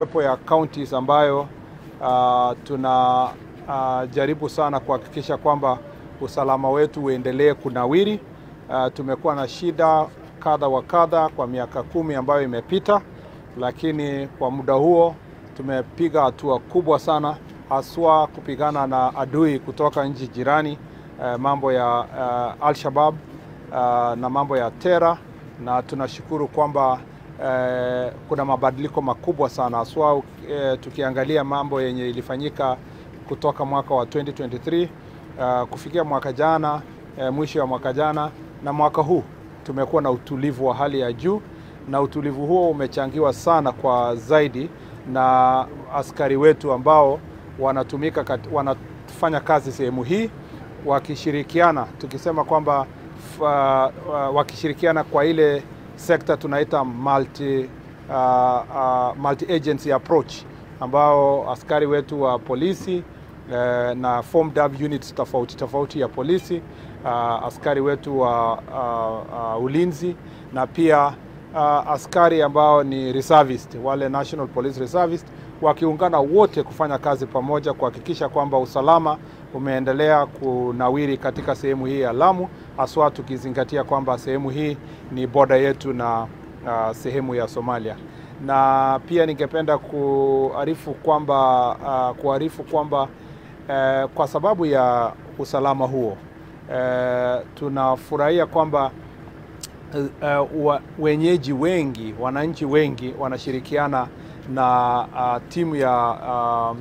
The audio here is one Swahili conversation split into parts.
Pepo ya counties ambayo jaribu sana kuhakikisha kwamba usalama wetu uendelee kunawiri. Tumekuwa na shida kadha wa kadha kwa miaka 10 ambayo imepita, lakini kwa muda huo tumepiga hatua kubwa sana, haswa kupigana na adui kutoka nchi jirani, mambo ya Al-Shabaab na mambo ya Terra, na tunashukuru kwamba kuna mabadiliko makubwa sana, haswa tukiangalia mambo yenye ilifanyika kutoka mwaka wa 2023 kufikia mwaka jana, mwisho wa mwaka jana na mwaka huu tumekuwa na utulivu wa hali ya juu, na utulivu huo umechangiwa sana kwa zaidi na askari wetu ambao wanafanya kazi sehemu hii wakishirikiana, tukisema kwamba wakishirikiana kwa ile sekta tunaita multi agency approach, ambao askari wetu wa polisi na formed up units tofauti ya polisi, askari wetu wa ulinzi, na pia askari ambao ni reservist, wale National Police Reservist, wakiungana wote kufanya kazi pamoja kuhakikisha kwamba usalama umeendelea kunawiri katika sehemu hii ya Lamu, haswa tukizingatia kwamba sehemu hii ni border yetu na sehemu ya Somalia. Na pia ningependa kuarifu kwamba kwa sababu ya usalama huo tunafurahia kwamba wenyeji wengi, wananchi wengi wanashirikiana na timu ya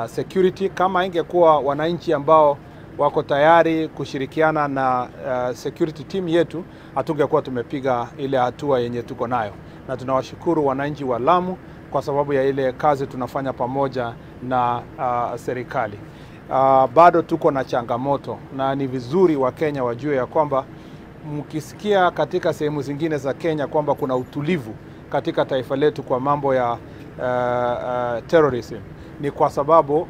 security. Kama ingekuwa wananchi ambao wako tayari kushirikiana na security team yetu, hatungekuwa tumepiga ile hatua yenye tuko nayo, na tunawashukuru wananchi wa Lamu kwa sababu ya ile kazi tunafanya pamoja na serikali. Bado tuko na changamoto, na ni vizuri wa Kenya wajue ya kwamba mkisikia katika sehemu zingine za Kenya kwamba kuna utulivu katika taifa letu kwa mambo ya terrorism, ni kwa sababu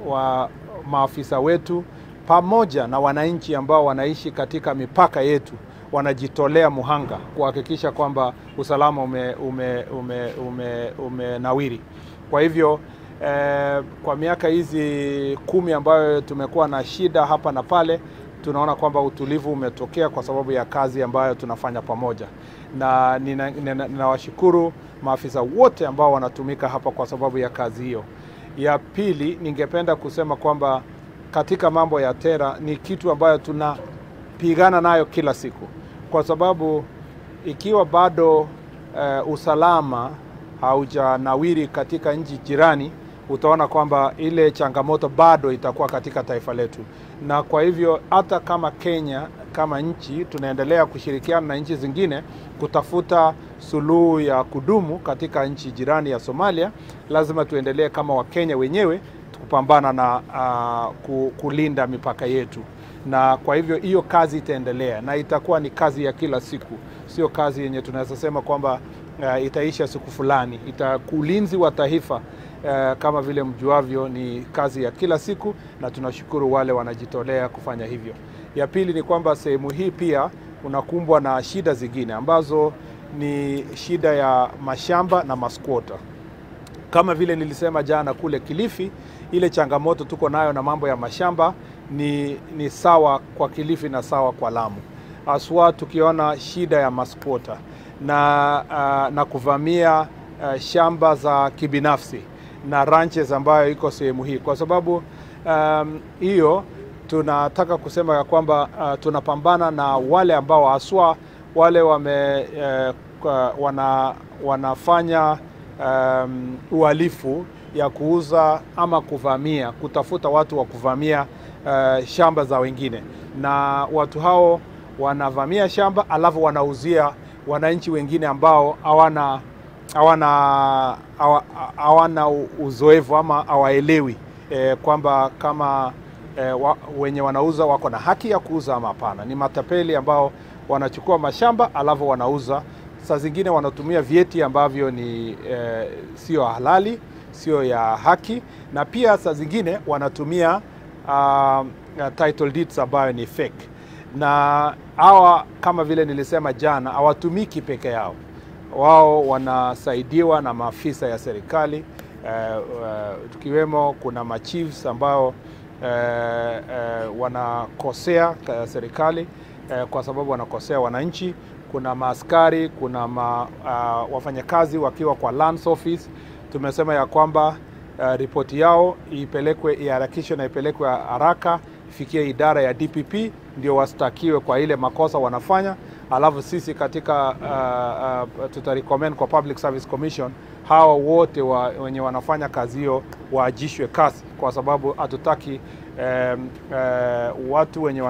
wa maafisa wetu pamoja na wananchi ambao wanaishi katika mipaka yetu wanajitolea muhanga kuhakikisha kwamba usalama umenawiri. Kwa hivyo kwa miaka hizi 10 ambayo tumekuwa na shida hapa na pale, tunaona kwamba utulivu umetokea kwa sababu ya kazi ambayo tunafanya pamoja, na ninawashukuru maafisa wote ambao wanatumika hapa kwa sababu ya kazi hiyo. Ya pili, ningependa kusema kwamba katika mambo ya Terra ni kitu ambayo tunapigana nayo kila siku, kwa sababu ikiwa bado usalama haujanawiri katika nchi jirani, utaona kwamba ile changamoto bado itakuwa katika taifa letu. Na kwa hivyo hata kama Kenya kama nchi tunaendelea kushirikiana na nchi zingine kutafuta suluhu ya kudumu katika nchi jirani ya Somalia, lazima tuendelee kama Wakenya wenyewe kupambana na kulinda mipaka yetu. Na kwa hivyo hiyo kazi itaendelea na itakuwa ni kazi ya kila siku, sio kazi yenye tunaweza sema kwamba itaisha siku fulani. Ulinzi wa taifa kama vile mjuavyo ni kazi ya kila siku, na tunashukuru wale wanajitolea kufanya hivyo. Ya pili ni kwamba sehemu hii pia unakumbwa na shida zingine ambazo ni shida ya mashamba na maskwota. Kama vile nilisema jana kule Kilifi, ile changamoto tuko nayo na mambo ya mashamba ni sawa kwa Kilifi na sawa kwa Lamu. Haswa tukiona shida ya maskwota na kuvamia shamba za kibinafsi na ranches ambayo iko sehemu hii. Kwa sababu hiyo tunataka kusema ya kwamba tunapambana na wale ambao haswa wale wanafanya uhalifu ya kuuza ama kuvamia, kutafuta watu wa kuvamia shamba za wengine, na watu hao wanavamia shamba alafu wanauzia wananchi wengine ambao hawana uzoefu ama hawaelewi kwamba kama wenye wanauza wako na haki ya kuuza ama hapana. Ni matapeli ambao wanachukua mashamba alafu wanauza. Saa zingine wanatumia vyeti ambavyo ni sio halali, sio ya haki, na pia saa zingine wanatumia title deeds ambayo ni fake. Na hawa kama vile nilisema jana, hawatumiki peke yao. wao wanasaidiwa na maafisa ya serikali, tukiwemo kuna machiefs ambao wanakosea serikali kwa sababu wanakosea wananchi. Kuna maaskari, kuna wafanyakazi wakiwa kwa lands office. Tumesema ya kwamba ripoti yao iharakishwe na ipelekwe haraka ifikie idara ya DPP ndio wastakiwe kwa ile makosa wanafanya. Alafu sisi katika tutarecommend kwa Public Service Commission hawa wote wenye wanafanya kazi hiyo waajishwe kazi, kwa sababu hatutaki watu wenye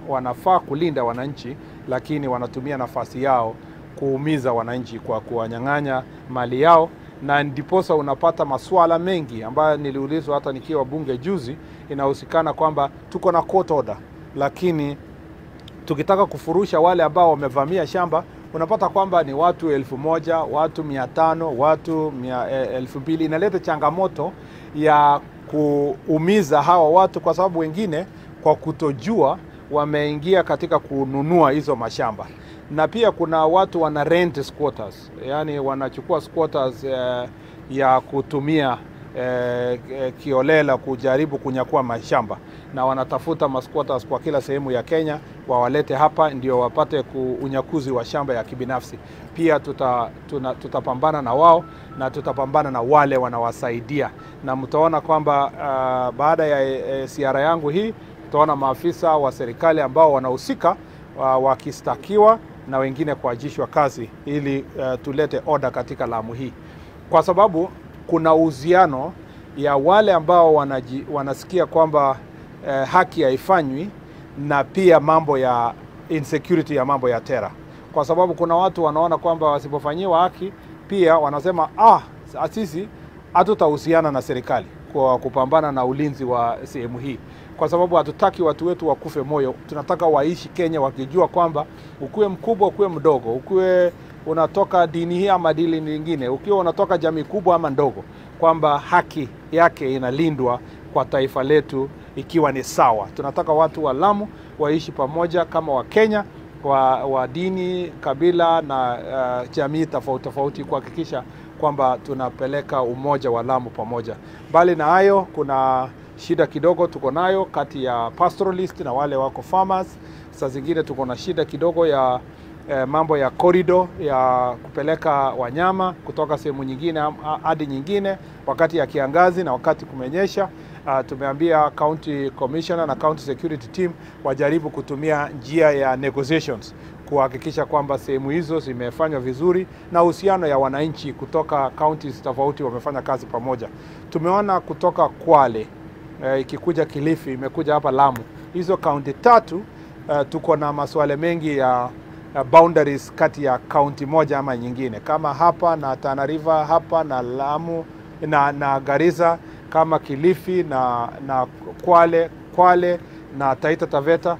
wanafaa kulinda wananchi lakini wanatumia nafasi yao kuumiza wananchi kwa kuwanyang'anya mali yao. Na ndiposa unapata masuala mengi ambayo niliulizwa hata nikiwa bunge juzi, inahusikana kwamba tuko na court order, lakini tukitaka kufurusha wale ambao wamevamia shamba unapata kwamba ni watu 1000, watu 500, watu 2000. Inaleta changamoto ya kuumiza hawa watu, kwa sababu wengine kwa kutojua wameingia katika kununua hizo mashamba. Na pia kuna watu wana rent squatters, yani wanachukua squatters ya kutumia kiolela kujaribu kunyakua mashamba, na wanatafuta masquatters kwa kila sehemu ya Kenya wawalete hapa ndio wapate unyakuzi wa shamba ya kibinafsi. Pia tutapambana na wao na tutapambana na wale wanawasaidia, na mtaona kwamba baada ya ziara yangu hii tutaona maafisa wa serikali ambao wanahusika wakistakiwa na wengine kuajishwa kazi, ili tulete order katika Lamu hii, kwa sababu kuna uhusiano ya wale ambao wanasikia kwamba haki haifanywi na pia mambo ya insecurity ya mambo ya terror. Kwa sababu kuna watu wanaona kwamba wasipofanyiwa haki pia wanasema sisi hatutahusiana na serikali kwa kupambana na ulinzi wa sehemu hii, kwa sababu hatutaki watu wetu wakufe moyo. Tunataka waishi Kenya wakijua kwamba ukuwe mkubwa ukuwe mdogo, ukuwe unatoka dini hii ama dini nyingine, ukiwa unatoka jamii kubwa ama ndogo, kwamba haki yake inalindwa kwa taifa letu ikiwa ni sawa. Tunataka watu wa Lamu waishi pamoja kama wa Kenya, wa dini, kabila na jamii tofauti tofauti, kuhakikisha kwamba tunapeleka umoja wa Lamu pamoja. Bali na hayo, kuna shida kidogo tuko nayo kati ya pastoralist na wale wako farmers. Saa zingine tuko na shida kidogo ya mambo ya corridor ya kupeleka wanyama kutoka sehemu nyingine hadi nyingine wakati ya kiangazi na wakati kumenyesha. Tumeambia county commissioner na county security team wajaribu kutumia njia ya negotiations kuhakikisha kwamba sehemu hizo zimefanywa vizuri na uhusiano ya wananchi kutoka counties tofauti wamefanya kazi pamoja. Tumeona kutoka Kwale ikikuja Kilifi, imekuja hapa Lamu. Hizo county tatu tuko na masuala mengi ya boundaries kati ya county moja ama nyingine, kama hapa na Tana River, hapa na Lamu na Garissa, kama Kilifi na Kwale na Taita Taveta.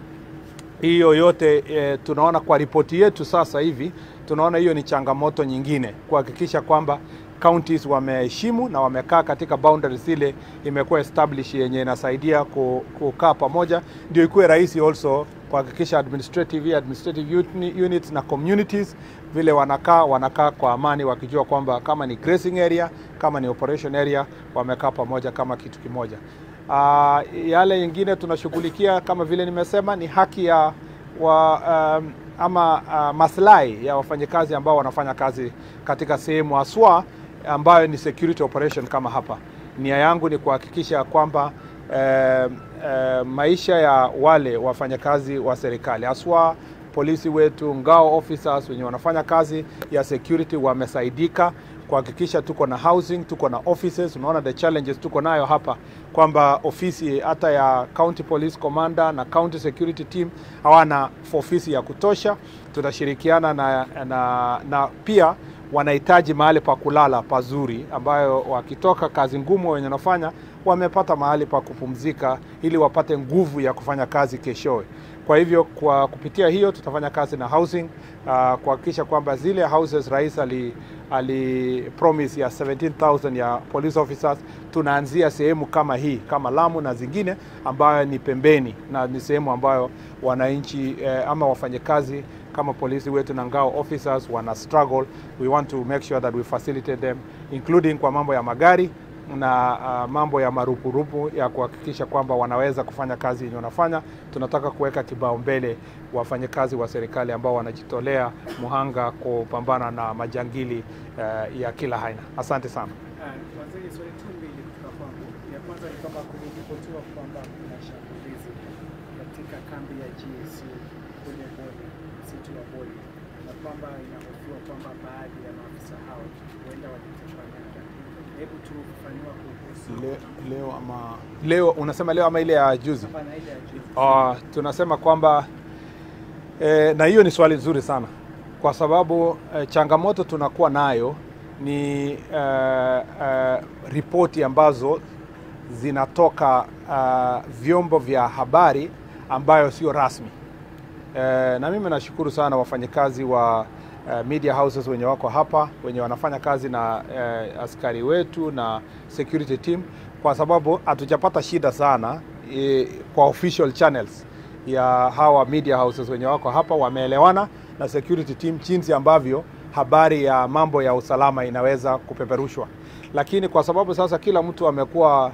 Hiyo yote tunaona kwa ripoti yetu sasa hivi, tunaona hiyo ni changamoto nyingine kuhakikisha kwamba counties wameheshimu na wamekaa katika boundaries ile imekuwa established, yenye inasaidia kukaa pamoja, ndio ikuwe rahisi also kuhakikisha administrative units na communities vile wanakaa kwa amani, wakijua kwamba kama ni grazing area, kama ni operation area, wamekaa pamoja kama kitu kimoja. Yale yengine tunashughulikia kama vile nimesema ni haki ya maslahi ya wafanyakazi ambao wanafanya kazi katika sehemu haswa ambayo ni security operation kama hapa. Nia yangu ni kuhakikisha kwamba maisha ya wale wafanyakazi wa serikali haswa polisi wetu, ngao officers wenye wanafanya kazi ya security wamesaidika, kuhakikisha tuko na housing, tuko na offices. Unaona the challenges tuko nayo hapa kwamba ofisi hata ya county police commander na county security team hawana ofisi ya kutosha. Tutashirikiana na pia wanahitaji mahali pa kulala pazuri, ambayo wakitoka kazi ngumu wenye wanafanya wamepata mahali pa kupumzika ili wapate nguvu ya kufanya kazi keshowe. Kwa hivyo kwa kupitia hiyo tutafanya kazi na housing kuhakikisha kwamba zile houses rais ali promise ya 17,000 ya police officers, tunaanzia sehemu kama hii kama Lamu na zingine ambayo ni pembeni na ni sehemu ambayo wananchi ama wafanyakazi kama polisi wetu na ngao officers wana struggle, we want to make sure that we facilitate them, including kwa mambo ya magari na mambo ya marupurupu ya kuhakikisha kwamba wanaweza kufanya kazi yenye wanafanya. Tunataka kuweka kibao mbele wafanyakazi wa serikali ambao wanajitolea muhanga kupambana na majangili ya kila aina. Asante sana. Waziri, swali tu mbili kutoka kwangu. Ya kwanza ni kwamba kuliripotiwa kwamba kuna shambulizi katika kambi ya GSU kule Boni, msitu wa Boni, na kwamba inahofiwa kwamba baadhi ya maafisa hao huenda walitekwa nyara. Hebu tufafanue kuhusu leo unasema leo ama ile ya juzi? Tunasema kwamba na hiyo ni swali nzuri sana, kwa sababu changamoto tunakuwa nayo ni ripoti ambazo zinatoka vyombo vya habari ambayo sio rasmi. Na mimi nashukuru sana wafanyakazi wa media houses wenye wako hapa, wenye wanafanya kazi na askari wetu na security team, kwa sababu hatujapata shida sana kwa official channels ya hawa media houses wenye wako hapa. Wameelewana na security team jinsi ambavyo habari ya mambo ya usalama inaweza kupeperushwa. Lakini kwa sababu sasa kila mtu amekuwa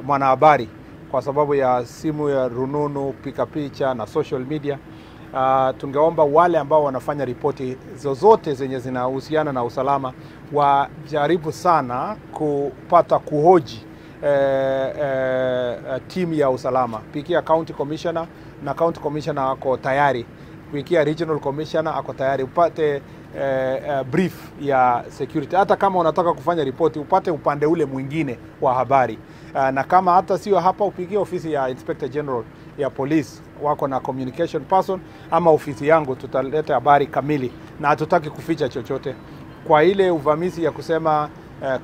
mwanahabari kwa sababu ya simu ya rununu, piga picha na social media, tungeomba wale ambao wanafanya ripoti zozote zenye zinahusiana na usalama wajaribu sana kupata kuhoji timu ya usalama. Pikia county commissioner na county commissioner ako tayari, pikia regional commissioner ako tayari, upate brief ya security. Hata kama unataka kufanya ripoti upate upande ule mwingine wa habari, na kama hata sio hapa upigie ofisi ya Inspector General ya police, wako na communication person, ama ofisi yangu, tutaleta habari kamili na hatutaki kuficha chochote. Kwa ile uvamizi ya kusema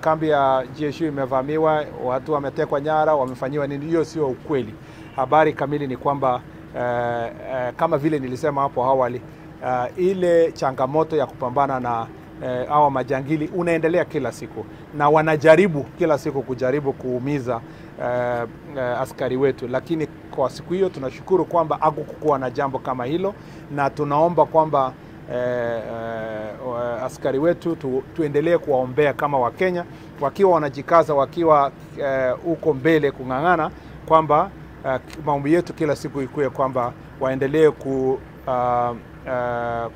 kambi ya GSU imevamiwa, watu wametekwa nyara, wamefanyiwa nini, hiyo sio ukweli. Habari kamili ni kwamba kama vile nilisema hapo awali, ile changamoto ya kupambana na hawa majangili unaendelea kila siku, na wanajaribu kila siku kujaribu kuumiza askari wetu. Lakini kwa siku hiyo tunashukuru kwamba hakukuwa na jambo kama hilo, na tunaomba kwamba askari wetu tuendelee kuwaombea kama Wakenya, wakiwa wanajikaza, wakiwa huko mbele kung'ang'ana, kwamba maombi yetu kila siku ikuwe kwamba waendelee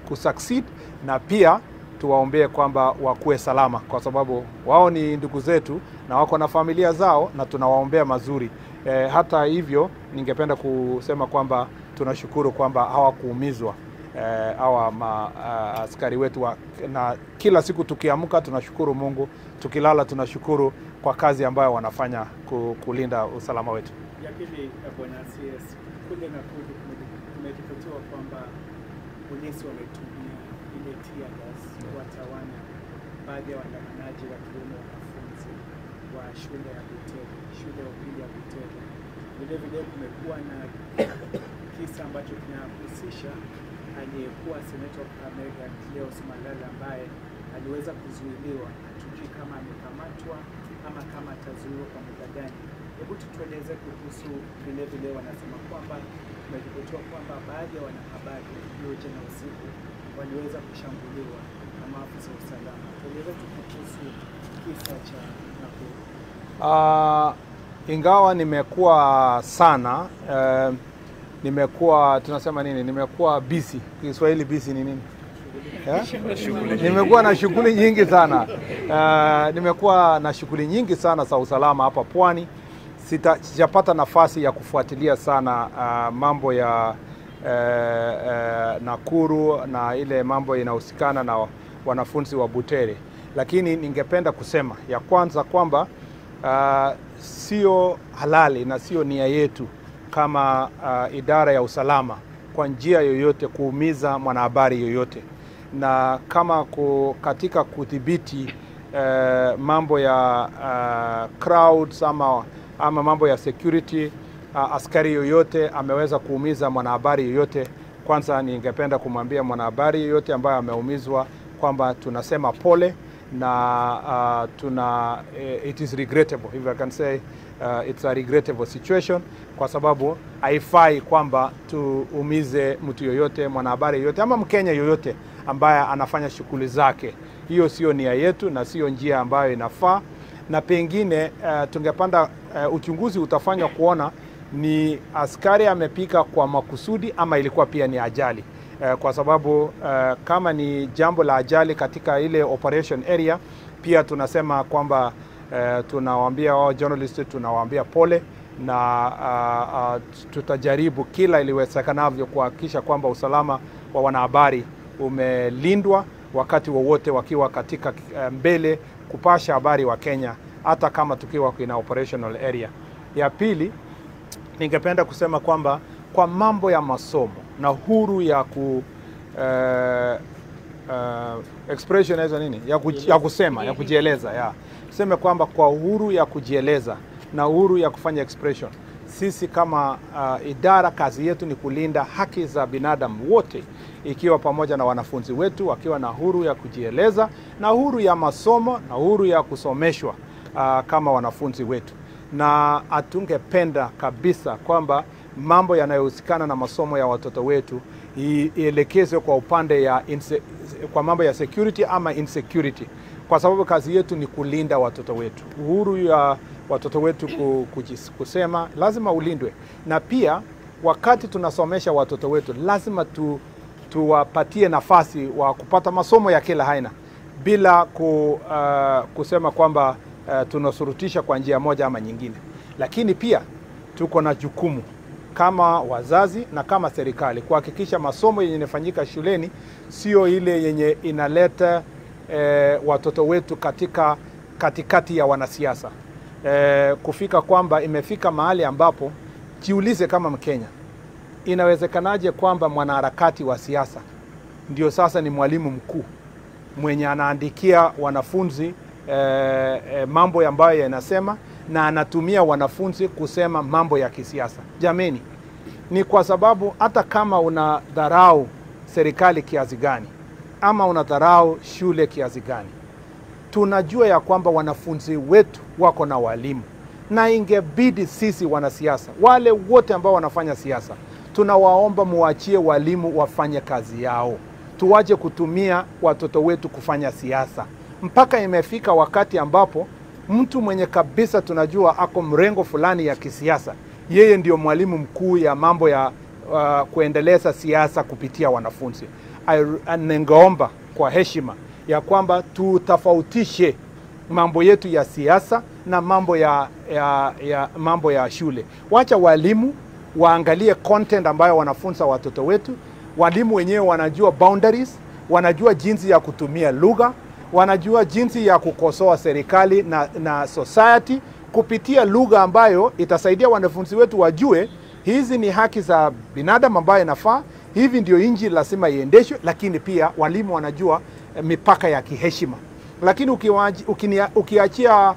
kusucceed, na pia tuwaombee kwamba wakuwe salama, kwa sababu wao ni ndugu zetu na wako na familia zao, na tunawaombea mazuri. Hata hivyo ningependa kusema kwamba tunashukuru kwamba hawakuumizwa hawa askari wetu, na kila siku tukiamka tunashukuru Mungu, tukilala tunashukuru kwa kazi ambayo wanafanya kulinda usalama wetu. Ya pili, Bwana CS, kule Nakuru kumeripotiwa kwamba polisi wametumia ile tear gas kuwatawanya baadhi ya waandamanaji wakiwemo wanafunzi wa shule ya Butere, shule ya upili ya Butere. Vile vile kumekuwa na kisa ambacho kinahusisha aliyekuwa seneta wa Kakamega Cleophas Malala ambaye aliweza kuzuiliwa, hatujui kama amekamatwa ama kama atazuiwa kwa muda gani. Hebu tutueleze kuhusu vile vile wanasema kwamba kumeripotiwa kwamba baadhi ya wanahabari hiyo jana usiku waliweza kushambuliwa na maafisa wa usalama. Tueleze kuhusu kisa cha Nakuru. Ingawa nimekuwa sana nimekuwa tunasema nini, nimekuwa busy. Kiswahili busy ni nini? Nimekuwa na shughuli nyingi sana. Nimekuwa na shughuli nyingi sana za usalama hapa Pwani. Sijapata nafasi ya kufuatilia sana mambo ya Nakuru na ile mambo inahusikana na wanafunzi wa Butere. Lakini ningependa kusema ya kwanza kwamba sio halali na sio nia yetu kama idara ya usalama kwa njia yoyote kuumiza mwanahabari yoyote, na kama katika kudhibiti mambo ya crowds ama mambo ya security, askari yoyote ameweza kuumiza mwanahabari yoyote, kwanza ningependa kumwambia mwanahabari yoyote ambaye ameumizwa kwamba tunasema pole, na it is regrettable, if I can say it's a regrettable situation, kwa sababu haifai kwamba tuumize mtu yoyote, mwanahabari yoyote ama Mkenya yoyote ambaye anafanya shughuli zake. Hiyo sio nia yetu na sio njia ambayo inafaa, na pengine tungepanda uchunguzi utafanywa kuona ni askari amepika kwa makusudi ama ilikuwa pia ni ajali. Kwa sababu kama ni jambo la ajali katika ile operation area, pia tunasema kwamba tunawaambia wao journalist, tunawaambia pole, na tutajaribu kila iliwezekanavyo kuhakikisha kwamba usalama wa wanahabari umelindwa wakati wowote wakiwa katika mbele kupasha habari wa Kenya, hata kama tukiwa kwenye operational area. Ya pili, ningependa kusema kwamba kwa mambo ya masomo na huru ya expression hizo nini ya kusema, ya kujieleza, tuseme kwamba kwa uhuru ya kujieleza na uhuru ya kufanya expression, sisi kama idara, kazi yetu ni kulinda haki za binadamu wote, ikiwa pamoja na wanafunzi wetu wakiwa na huru ya kujieleza na uhuru ya masomo na uhuru ya kusomeshwa kama wanafunzi wetu. Na atungependa kabisa kwamba mambo yanayohusikana na masomo ya watoto wetu ielekezwe kwa upande ya kwa mambo ya security ama insecurity, kwa sababu kazi yetu ni kulinda watoto wetu. Uhuru ya watoto wetu kusema lazima ulindwe, na pia wakati tunasomesha watoto wetu lazima tuwapatie nafasi wa kupata masomo ya kila aina bila kusema kwamba tunasurutisha kwa njia moja ama nyingine. Lakini pia tuko na jukumu kama wazazi na kama serikali kuhakikisha masomo yenye inafanyika shuleni sio ile yenye inaleta watoto wetu katikati ya wanasiasa. Kufika kwamba imefika mahali ambapo jiulize kama Mkenya, inawezekanaje kwamba mwanaharakati wa siasa ndio sasa ni mwalimu mkuu mwenye anaandikia wanafunzi mambo ambayo yanasema na anatumia wanafunzi kusema mambo ya kisiasa? Jameni, ni kwa sababu hata kama unadharau serikali kiasi gani ama unadharau shule kiasi gani, tunajua ya kwamba wanafunzi wetu wako na walimu, na ingebidi sisi wanasiasa, wale wote ambao wanafanya siasa, tunawaomba muachie walimu wafanye kazi yao. Tuwaje kutumia watoto wetu kufanya siasa. Mpaka imefika wakati ambapo mtu mwenye kabisa tunajua ako mrengo fulani ya kisiasa, yeye ndio mwalimu mkuu ya mambo ya kuendeleza siasa kupitia wanafunzi. Ningeomba kwa heshima ya kwamba tutofautishe mambo yetu ya siasa na mambo ya shule. Wacha walimu waangalie content ambayo wanafunza watoto wetu. Walimu wenyewe wanajua boundaries, wanajua jinsi ya kutumia lugha, wanajua jinsi ya kukosoa serikali na society kupitia lugha ambayo itasaidia wanafunzi wetu wajue hizi ni haki za binadamu ambayo inafaa, hivi ndio inji lazima iendeshwe. Lakini pia walimu wanajua mipaka ya kiheshima. Lakini ukiachia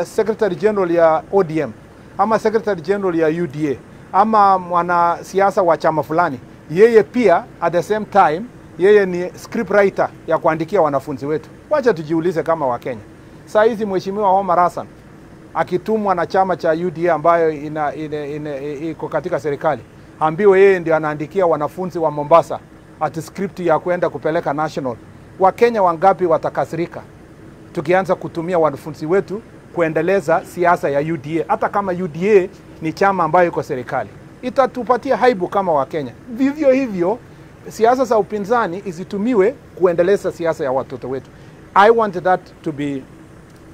Secretary General ya ODM ama Secretary General ya UDA ama mwanasiasa wa chama fulani, yeye pia at the same time yeye ni script writer ya kuandikia wanafunzi wetu. Wacha tujiulize kama Wakenya. Saa hizi Mheshimiwa Omar Hassan akitumwa na chama cha UDA ambayo iko katika serikali, ambiwe yeye ndio anaandikia wanafunzi wa Mombasa ati script ya kwenda kupeleka national. Wakenya wangapi watakasirika tukianza kutumia wanafunzi wetu kuendeleza siasa ya UDA, hata kama UDA ni chama ambayo iko serikali? Itatupatia haibu kama Wakenya. Vivyo hivyo siasa za upinzani isitumiwe kuendeleza siasa ya watoto wetu. I want that to be,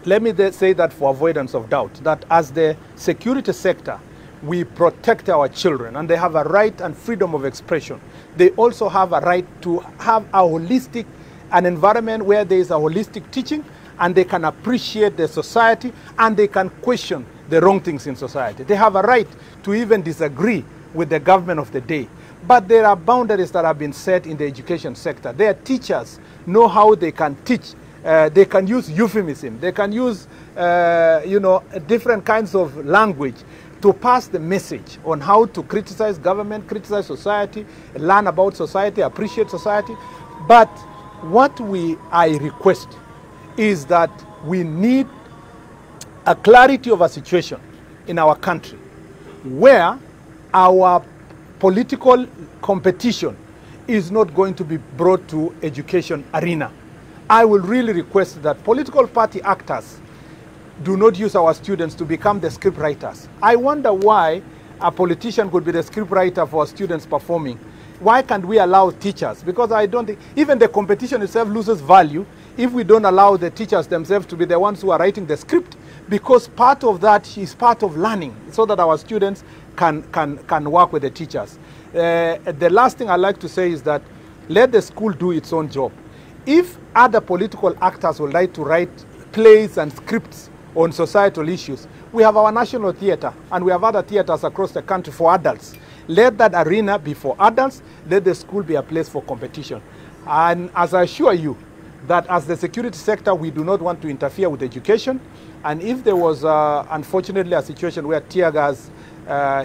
let me say that for avoidance of doubt, that as the security sector, we protect our children and they have a right and freedom of expression. They also have a right to have an environment where there is a holistic teaching and they can appreciate the society and they can question the wrong things in society. They have a right to even disagree with the government of the day. But there are boundaries that have been set in the education sector. Their teachers know how they can teach. They can use euphemism. They can use, different kinds of language to pass the message on how to criticize government, criticize society, learn about society, appreciate society. But what I request is that we need a clarity of a situation in our country where our political competition is not going to be brought to education arena. I will really request that political party actors do not use our students to become the script writers. I wonder why a politician could be the script writer for students performing. Why can't we allow teachers? Because I don't think, even the competition itself loses value if we don't allow the teachers themselves to be the ones who are writing the script, because part of that is part of learning, so that our students can work with the teachers. The last thing I'd like to say is that let the school do its own job. If other political actors would like to write plays and scripts on societal issues, we have our national theatre and we have other theatres across the country for adults. Let that arena be for adults. Let the school be a place for competition. And as I assure you, that as the security sector, we do not want to interfere with education. And if there was, unfortunately, a situation where tear gas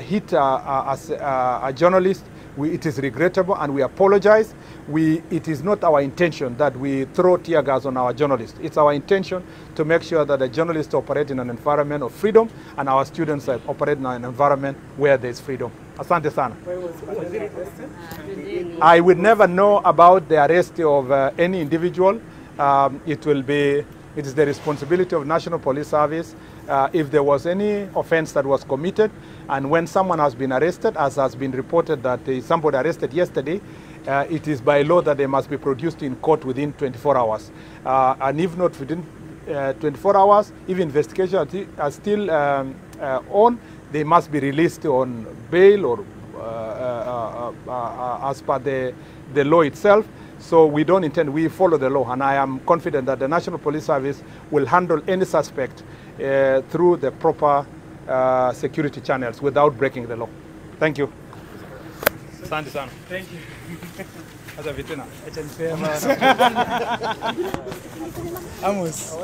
hit a journalist, it is regrettable and we apologize. It is not our intention that we throw tear gas on our journalists. It's our intention to make sure that the journalists operate in an environment of freedom and our students operate in an environment where there is freedom. Asante sana. Where was it arrested? I would never know about the arrest of any individual. It is the responsibility of National Police Service if there was any offense that was committed, and when someone has been arrested, as has been reported that somebody arrested yesterday, it is by law that they must be produced in court within 24 hours. And if not within 24 hours, if investigation are still on, they must be released on bail or as per the law itself. So we don't intend, we follow the law, and I am confident that the National Police Service will handle any suspect through the proper security channels without breaking the law. Thank you. Asante sana. Thank you. Acha vitina. Amos.